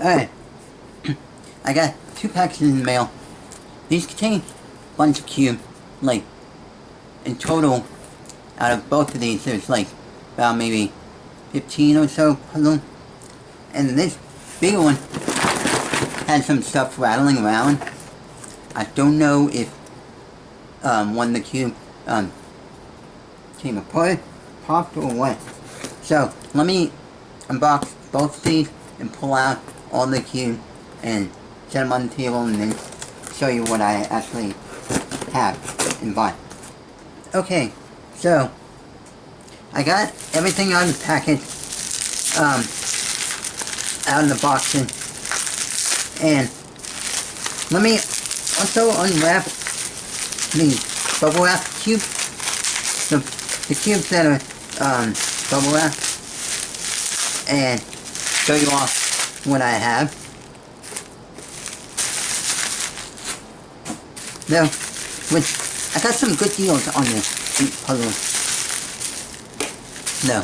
Alright, I got 2 packages in the mail. These contain a bunch of cubes. Like, in total, out of both of these, there's like about maybe 15 or so puzzles. And this bigger one had some stuff rattling around. I don't know if one of the cube came apart, popped, or what. So let me unbox both of these and pull out all the cubes and set them on the table and then show you what I actually have and bought. Okay, so I got everything out of the package, out of the boxing, and let me also unwrap the bubble wrap cube, the cubes that are bubble wrap, and show you all what I have. Now, I got some good deals on this puzzle. No.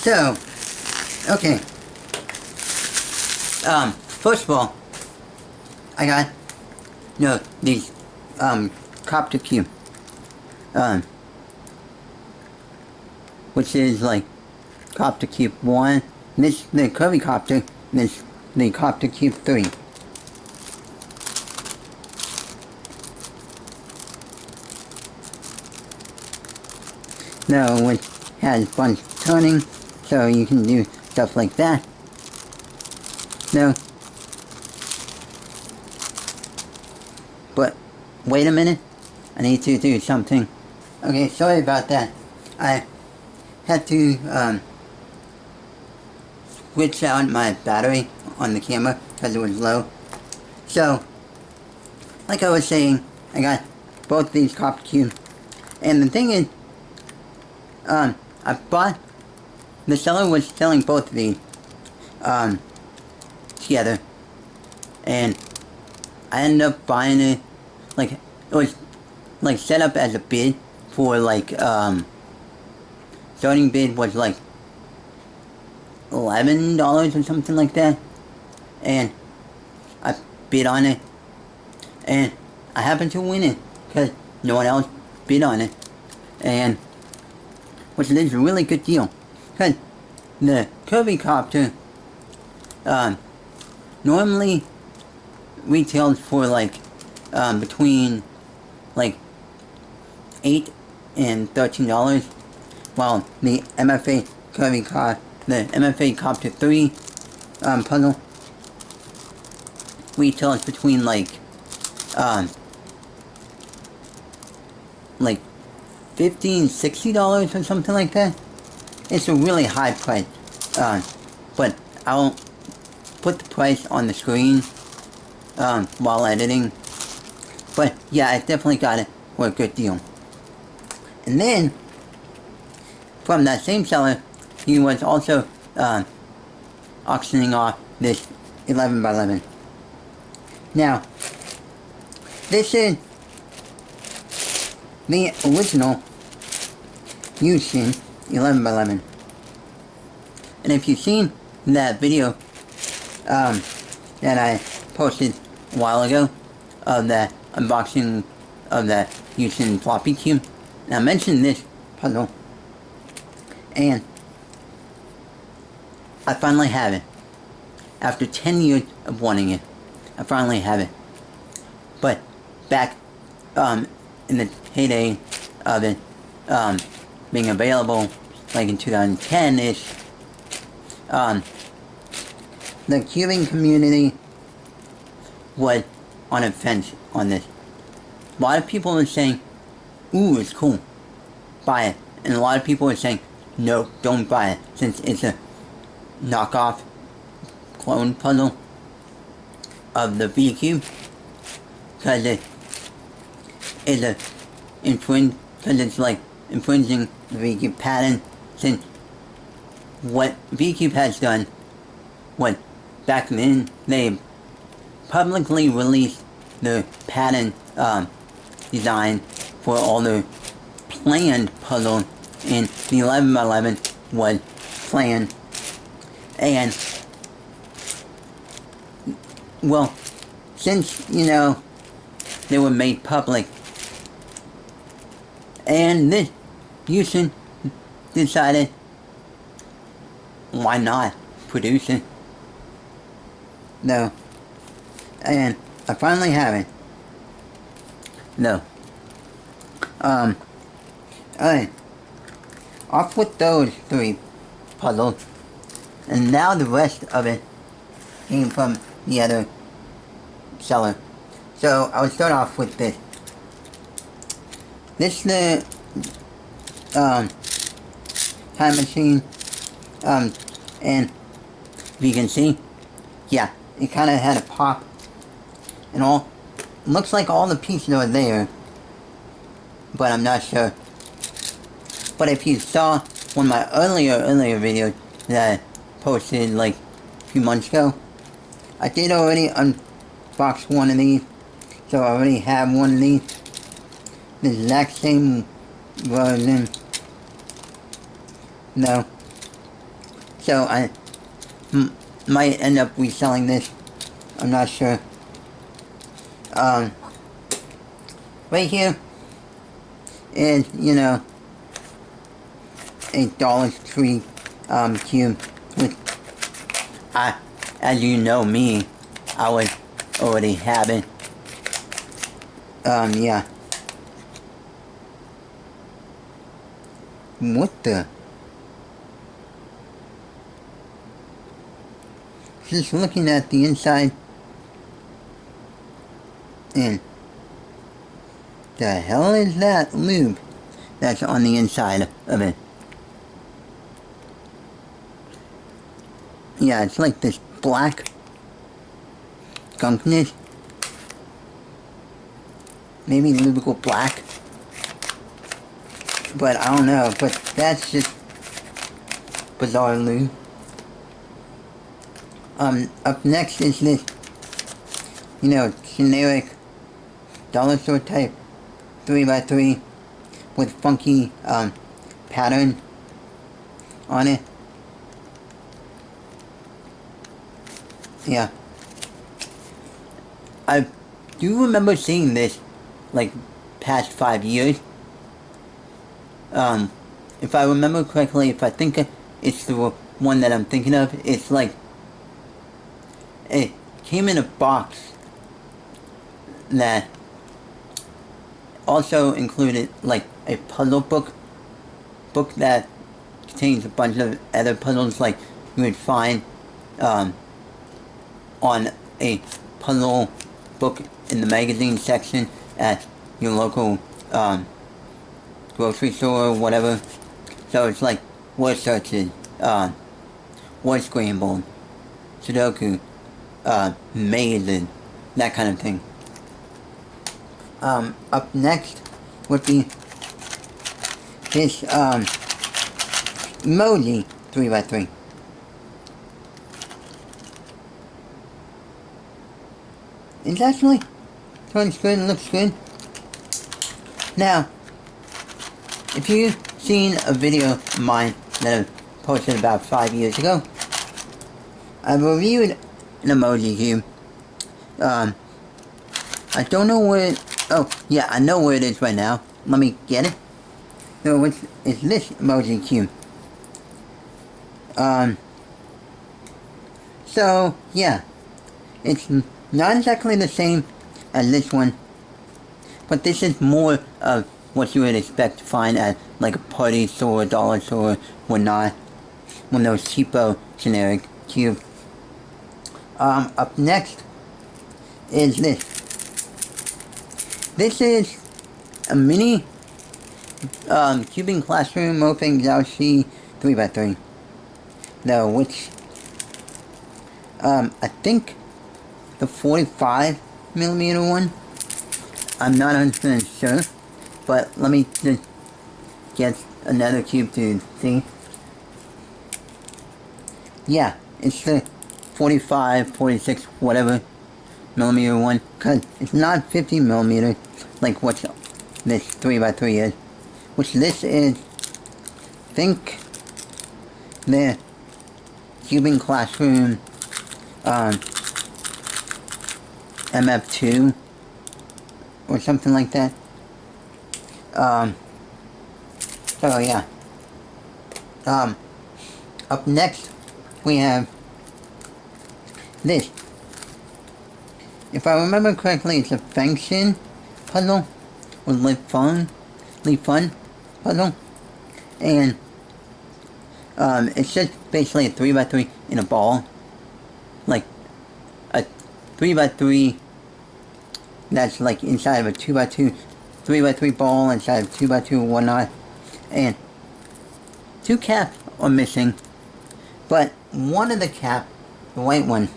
So, okay. First of all, I got, these, copter cube. Which is like Copter Cube 1, this the Kirby Copter, this the Copter Cube 3. No, which has bunch turning, so you can do stuff like that. No. But, wait a minute, I need to do something. Okay, sorry about that. I had to, switch out my battery on the camera because it was low. So, like I was saying, I got both these Copter Cubes. And the thing is, I bought, the seller was selling both of these, together. And I ended up buying it, like, it was, like, set up as a bid for, like, starting bid was, like, $11 or something like that, and I bid on it, and I happened to win it, because no one else bid on it, and, which is a really good deal, because the Kirby Copter, normally retails for, like, between, like, $8 and $13, while the MFA Kirby Copter, the MFA Copter 3 puzzle retails between like $50 and $60 or something like that. It's a really high price, but I'll put the price on the screen while editing. But yeah, I definitely got it for a good deal. And then from that same seller, he was also auctioning off this 11x11. Now, this is the original Yushin 11x11. And if you've seen that video that I posted a while ago of the unboxing of the Yushin floppy cube, I mentioned this puzzle, and I finally have it. After 10 years of wanting it, I finally have it. But back in the heyday of it being available, like in 2010-ish, the cubing community was on a fence on this. A lot of people were saying, ooh, it's cool, buy it. And a lot of people were saying, no, don't buy it, since it's a knockoff clone puzzle of the V-Cube, because it is a because it's like infringing the V-Cube patent, since what V-Cube has done, what back then they publicly released the patent design for all the planned puzzle in the 11x11 was planned. And, well, since, you know, they were made public, and this Houston decided, why not produce it? No. And I finally have it. No. Alright. Off with those 3 puzzles. And now the rest of it came from the other seller. So I'll start off with this. This is the time machine. And you can see, yeah, it kind of had a pop and all. Looks like all the pieces are there, but I'm not sure. But if you saw one of my earlier videos that I posted like a few months ago, I did already unbox one of these, so I already have one of these. The exact same version. No. So I might end up reselling this. I'm not sure. Right here is, you know, a Dollar Tree cube, which as you know me, I would already have it. Yeah. What the? Just looking at the inside, and the hell is that lube that's on the inside of it? Yeah, it's like this black gunkness. Maybe lubrical black. But I don't know, but that's just bizarre lube. Up next is this, you know, generic dollar store type 3x3 with funky pattern on it. Yeah. I do remember seeing this like past 5 years. If I remember correctly, if I think it's the one that I'm thinking of, it's like it came in a box that also included like a puzzle book that contains a bunch of other puzzles like you would find on a puzzle book in the magazine section at your local grocery store or whatever. So it's like word searches, word scrambled, Sudoku, maze, and that kind of thing. Up next would be this emoji 3x3. It actually turns good and looks good. Now, if you've seen a video of mine that I posted about 5 years ago, I reviewed an emoji cube. I don't know where it, oh yeah, I know where it is right now. Let me get it. So it's this emoji cube. So yeah, it's not exactly the same as this one, but this is more of what you would expect to find at like a party store, dollar store, whatnot. One of those cheapo generic cubes. Up next is this. This is a mini cubing classroom Moping Xiaoxi 3x3. No, which I think the 45mm one. I'm not 100% sure, but let me just get another cube to see. Yeah, it's the 45, 46, whatever millimeter one, because it's not 50mm like what's this 3x3 is. Which this is, I think, the Cuban Classroom MF2 or something like that. So yeah. Up next we have this. If I remember correctly, it's a function puzzle or Live Fun puzzle, and it's just basically a 3x3 in a ball, like a 3x3 that's like inside of a 2x2, 3x3 ball inside of 2x2 and whatnot, and 2 caps are missing, but one of the caps, the white one,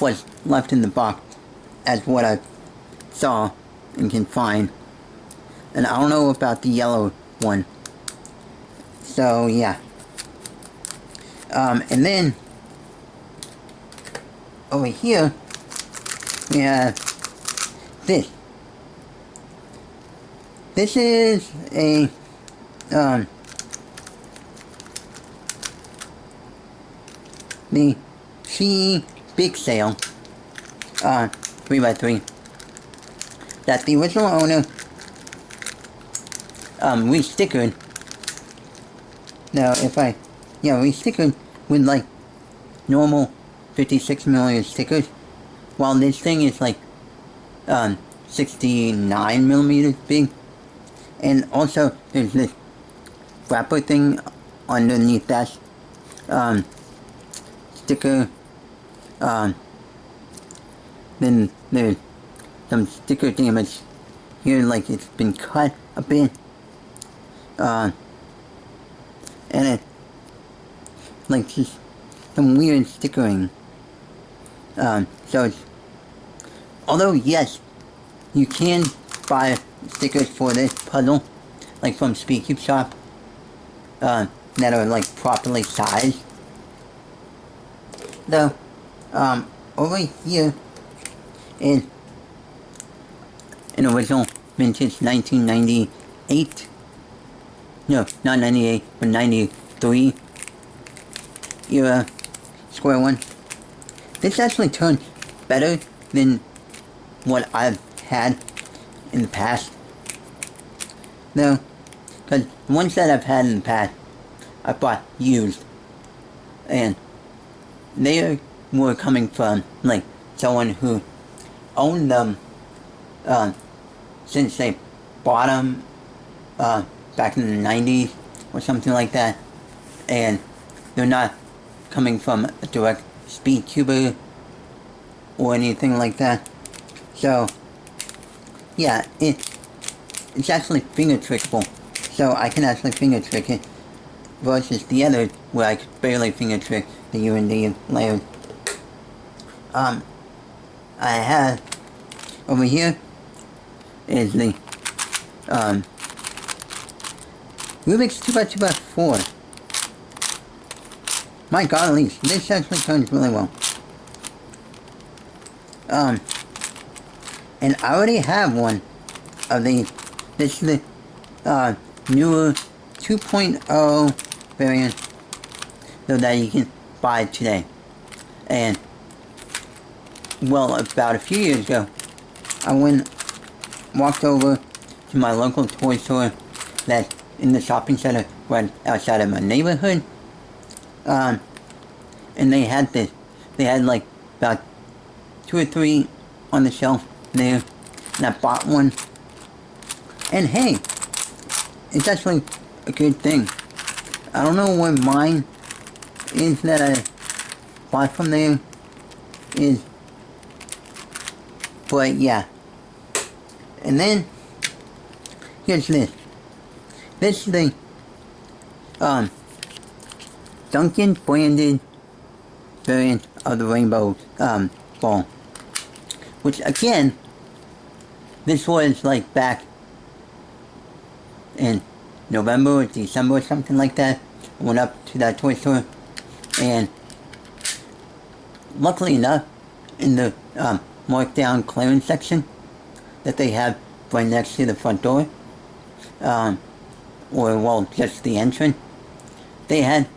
was left in the box, as what I saw and can find, and I don't know about the yellow one. So yeah. And then over here we have this. This is a the CE Big Sale 3x3 that the original owner re-stickered. Now if I re-stickered with like normal 56mm stickers, while this thing is like 69mm big. And also there's this wrapper thing underneath that sticker. Then there's some sticker damage here, like it's been cut a bit, and it like just some weird stickering. So it's, although yes, you can buy stickers for this puzzle, like from Speedcube Shop, that are like properly sized. Though, over here is an original vintage 1998, no, not 98, but 93 era square one. This actually turned better than what I've had in the past, though, because the ones that I've had in the past I bought used, and they were coming from like someone who owned them since they bought them back in the 90s or something like that, and they're not coming from a direct Speedcuber or anything like that. So yeah, it's actually finger trickable, so I can actually finger trick it, versus the other where I could barely finger trick the UND layer. I have over here is the Rubik's 2x2x4. My god, at least this actually turns really well. And I already have one of these. This is the newer 2.0 variant, so that you can buy today. And well, about a few years ago, I walked over to my local toy store that's in the shopping center right outside of my neighborhood, and they had this. They had like about 2 or 3 on the shelf there, and I bought one. And hey, it's actually a good thing. I don't know what mine is that I bought from there is, but yeah. And then here's this. This is the Duncan branded variant of the Rainbow ball, which again, this was like back in November or December or something like that. I went up to that toy store, and luckily enough, in the markdown clearance section, that they have right next to the front door, or well, just the entrance, they had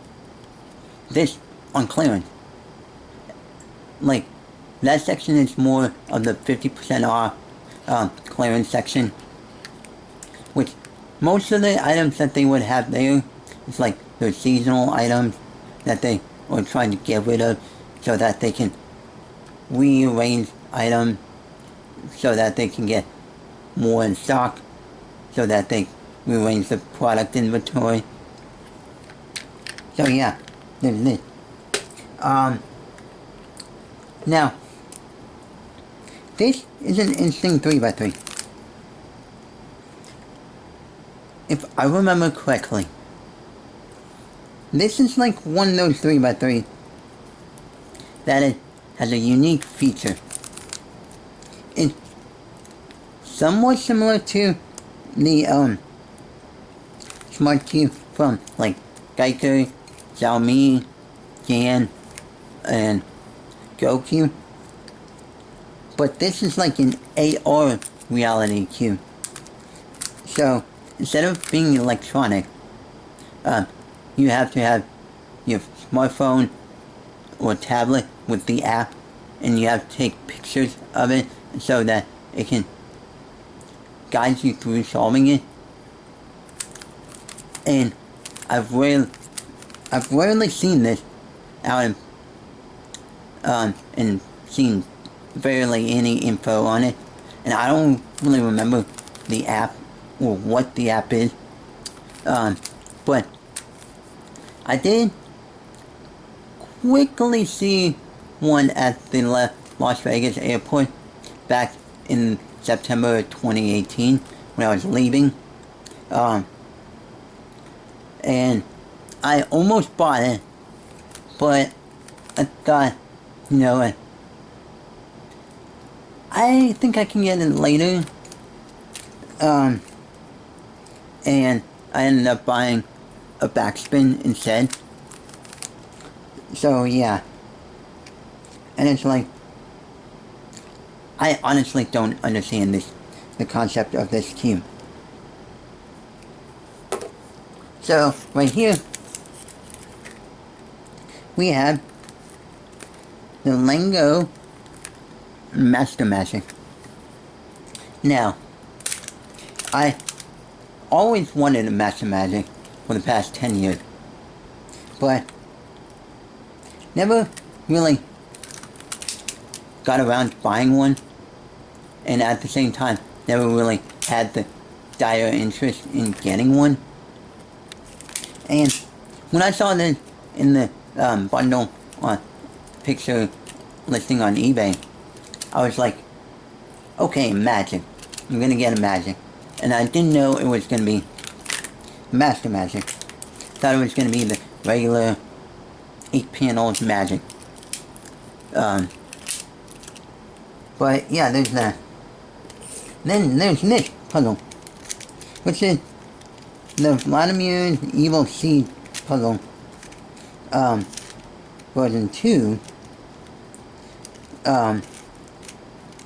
this on clearance. Like, that section is more of the 50% off clearance section, which most of the items that they would have there is like their seasonal items that they are trying to get rid of so that they can rearrange items so that they can get more in stock, so that they rearrange the product inventory. So yeah, there's this. Now, this is an interesting 3x3. If I remember correctly, this is like one of those 3x3 that it has a unique feature. It's somewhat similar to the Smart Cube from like Geico, Xiaomi, Jan, and GoCube. But this is like an AR reality cube. So instead of being electronic, you have to have your smartphone or tablet with the app, and you have to take pictures of it so that it can guide you through solving it. And I've rarely seen this out and seen barely any info on it, and I don't really remember the app or what the app is, but I did quickly see one at the Las Vegas airport back in September 2018 when I was leaving, and I almost bought it, but I thought, you know, I think I can get it later, and I ended up buying a backspin instead. So yeah, and it's like, I honestly don't understand the concept of this cube. So right here we have the Lengo Master Magic. Now, I always wanted a Master Magic for the past 10 years, but never really got around to buying one, and at the same time never really had the dire interest in getting one. And when I saw this in the bundle picture listing on eBay, I was like, okay, Magic. I'm gonna get a Magic. And I didn't know it was gonna be Master Magic. Thought it was gonna be the regular 8-panel Magic. But yeah, there's that. Then there's this puzzle, which is the Vladimir's Evil Seed puzzle, version 2.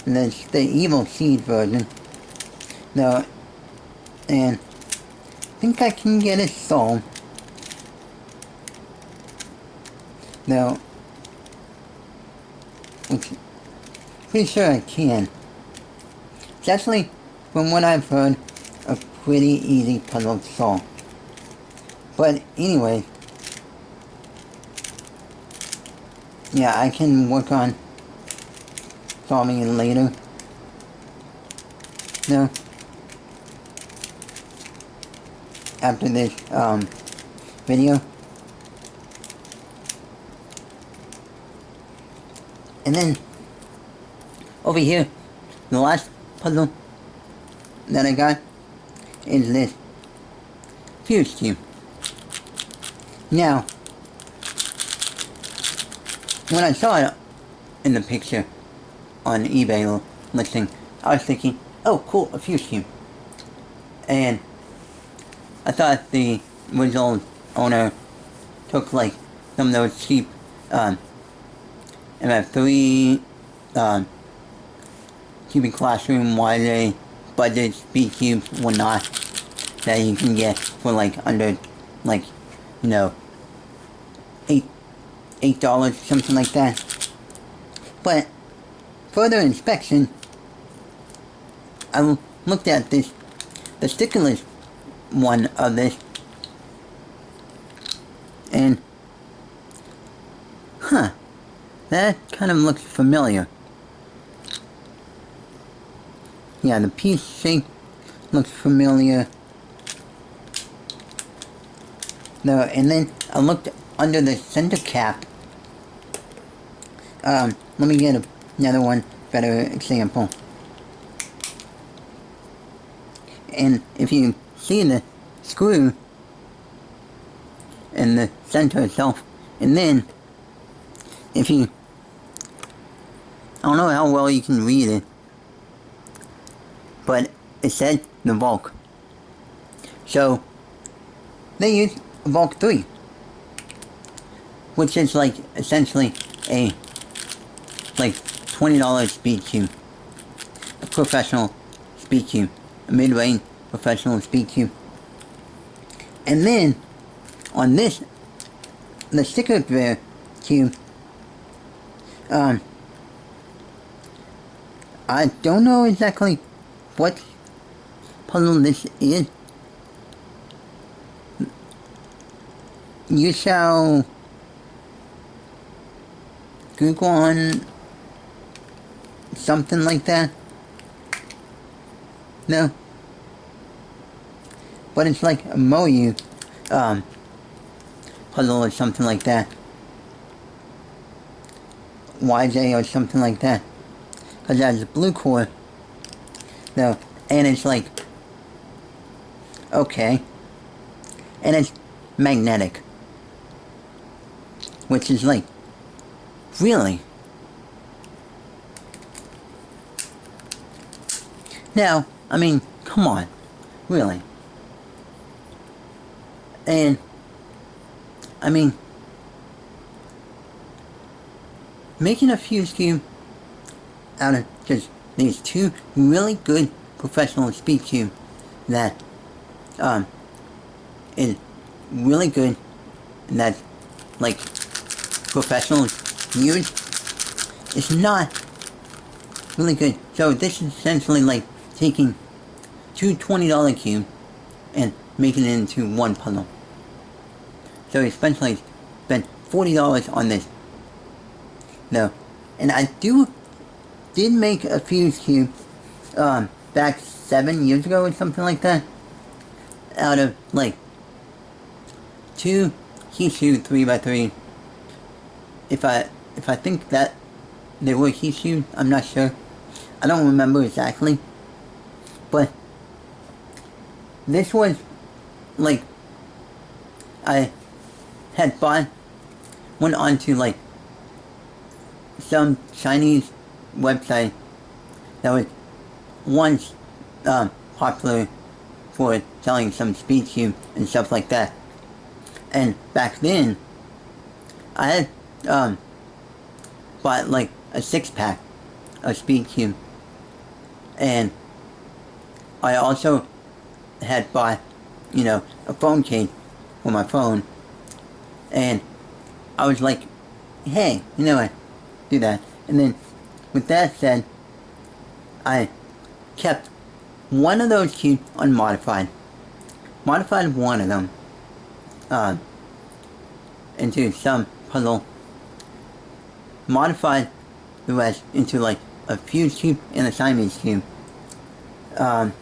That's the Evil Seed version. No, and I think I can get it solved. No, which pretty sure I can. It's actually, from what I've heard, a pretty easy puzzle to solve. But anyway, yeah, I can work on solving it later. No. After this video. And then over here, the last puzzle that I got is this Fuse Cube. Now, when I saw it in the picture on eBay listing, I was thinking, oh cool, a Fuse Cube. And I thought the original owner took like some of those cheap MF3 Cubic Classroom YJ budget speed cubes, whatnot, that you can get for like under, like, you know, $8, something like that. But further inspection, I looked at this, the stickerless one of this, and that kind of looks familiar. Yeah, the piece shape looks familiar. No, and then I looked under the center cap. Let me get another one, better example. And if you see the screw in the center itself, and then if you, I don't know how well you can read it, but it said the Vulc. So they use Vulc 3, which is like essentially a like $20 speed cube, a professional speed cube, a mid-range professional speed cube. And then on this, the sticker bear cube, I don't know exactly what puzzle this is. You shall Google on something like that. No. But it's like a Moyu puzzle or something like that. YJ or something like that. Because it has a blue core. No. And it's like, okay. And it's magnetic. Which is like, really? Now, I mean, come on. Really? And, I mean, making a fuse cube out of just these two really good professional speed cube that is really good, and that's like professionals use, it's not really good. So this is essentially like taking two $20 cubes and making it into one puzzle. So essentially spent $40 on this. No. And I did make a fuse cube back 7 years ago or something like that, out of like two Hishu 3x3. If I think that they were Hishu, I'm not sure. I don't remember exactly. But this was like, I had went on to like some Chinese website that was once popular for selling some speed cube and stuff like that. And back then, I had bought like a 6-pack of speed cube, and I also had bought, you know, a phone case for my phone, and I was like, hey, you know what, do that. And then, with that said, I kept one of those cubes unmodified, modified one of them into some puzzle, modified the rest into like a fuse cube and a Siamese cube. And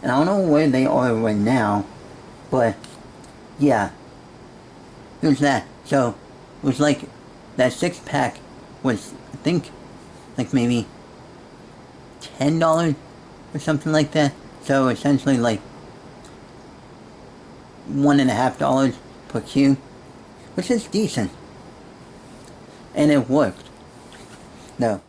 I don't know where they are right now, but yeah, there's that. So it was like that 6-pack was, I think, like maybe $10 or something like that. So essentially like $1.50 per cube, which is decent, and it worked. No.